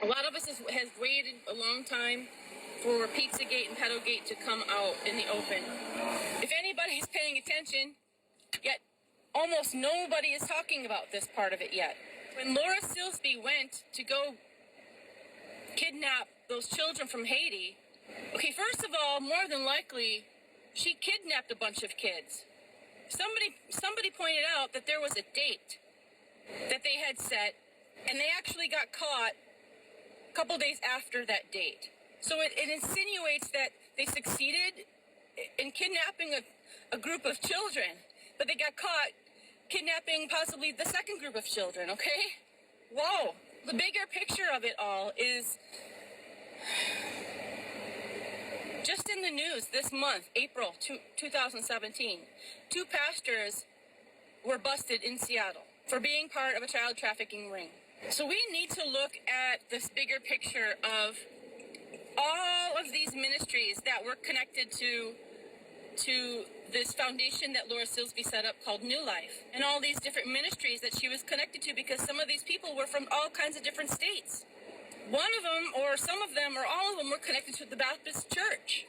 A lot of us has waited a long time for Pizzagate and Pedogate to come out in the open. If anybody's paying attention, yet almost nobody is talking about this part of it yet. When Laura Silsby went to go kidnap those children from Haiti, okay, first of all, more than likely, she kidnapped a bunch of kids. Somebody pointed out that there was a date that they had set, and they actually got caught a couple days after that date. So it insinuates that they succeeded in kidnapping a group of children, but they got caught kidnapping possibly the second group of children, okay? Whoa. The bigger picture of it all is just in the news this month, April 2017, 2 pastors were busted in Seattle for being part of a child trafficking ring. So we need to look at this bigger picture of all of these ministries that were connected to this foundation that Laura Silsby set up called New Life, and all these different ministries that she was connected to, because some of these people were from all kinds of different states. One of them, or some of them, or all of them were connected to the Baptist Church.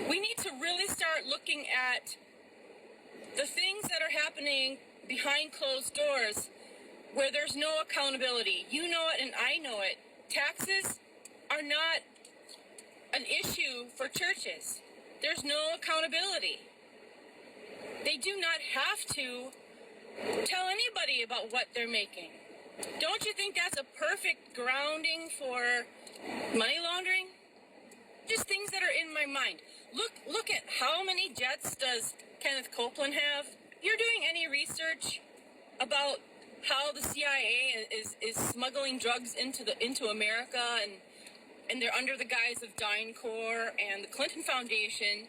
We need to really start looking at the things that are happening behind closed doors where there's no accountability. You know it and I know it. Taxes are not an issue for churches. There's no accountability. They do not have to tell anybody about what they're making. Don't you think that's a perfect grounding for money laundering? Just things that are in my mind. Look at how many jets does Kenneth Copeland have? You're doing any research about how the CIA is smuggling drugs into America, and they're under the guise of DynCorp and the Clinton Foundation.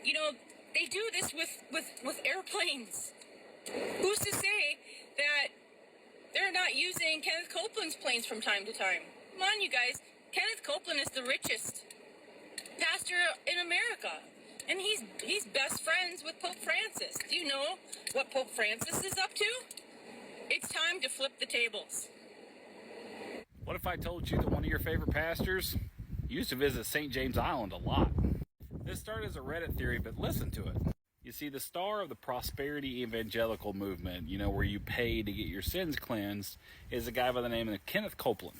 You know, they do this with airplanes. Who's to say that they're not using Kenneth Copeland's planes from time to time? Come on, you guys. Kenneth Copeland is the richest pastor in America, and he's best friends with Pope Francis. Do you know what Pope Francis is up to? It's time to flip the tables. What if I told you that one of your favorite pastors used to visit St. James Island a lot? This started as a Reddit theory, but listen to it. You see, the star of the prosperity evangelical movement, you know, where you pay to get your sins cleansed, is a guy by the name of Kenneth Copeland.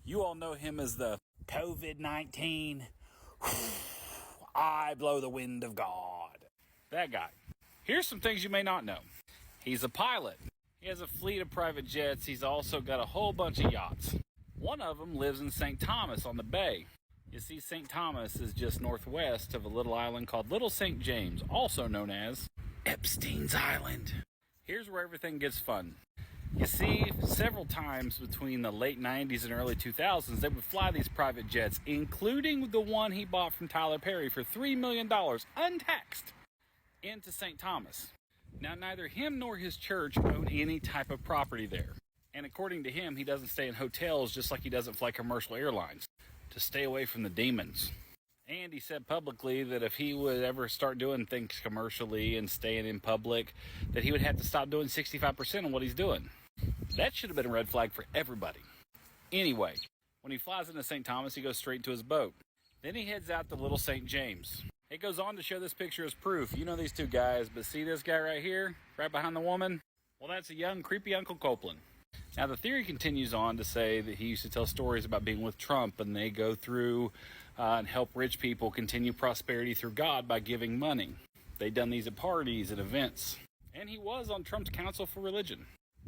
You all know him as the COVID-19, I blow the wind of God. That guy. Here's some things you may not know. He's a pilot. He has a fleet of private jets. He's also got a whole bunch of yachts. One of them lives in St. Thomas on the bay. You see, St. Thomas is just northwest of a little island called Little St. James, also known as Epstein's Island. Here's where everything gets fun. You see, several times between the late 90s and early 2000s, they would fly these private jets, including the one he bought from Tyler Perry for $3 million, untaxed, into St. Thomas. Now, neither him nor his church own any type of property there. And according to him, he doesn't stay in hotels just like he doesn't fly commercial airlines, to stay away from the demons. And he said publicly that if he would ever start doing things commercially and staying in public, that he would have to stop doing 65% of what he's doing. That should have been a red flag for everybody. Anyway, when he flies into St. Thomas, he goes straight to his boat. Then he heads out to Little St. James. It goes on to show this picture as proof. You know these two guys, but see this guy right here, right behind the woman? Well, that's a young, creepy Uncle Copeland. Now, the theory continues on to say that he used to tell stories about being with Trump, and they go through and help rich people continue prosperity through God by giving money. They've done these at parties and events. And he was on Trump's Council for Religion.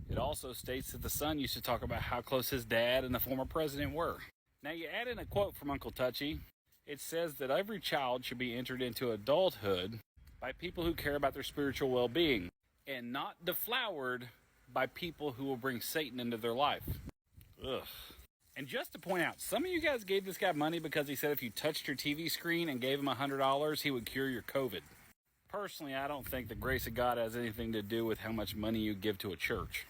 It also states that the son used to talk about how close his dad and the former president were. Now, you add in a quote from Uncle Touchy. It says that every child should be entered into adulthood by people who care about their spiritual well-being, and not deflowered by people who will bring Satan into their life. Ugh. And just to point out, some of you guys gave this guy money because he said if you touched your TV screen and gave him $100, he would cure your COVID. Personally, I don't think the grace of God has anything to do with how much money you give to a church.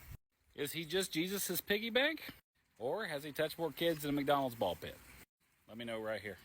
Is he just Jesus' piggy bank? Or has he touched more kids than a McDonald's ball pit? Let me know right here.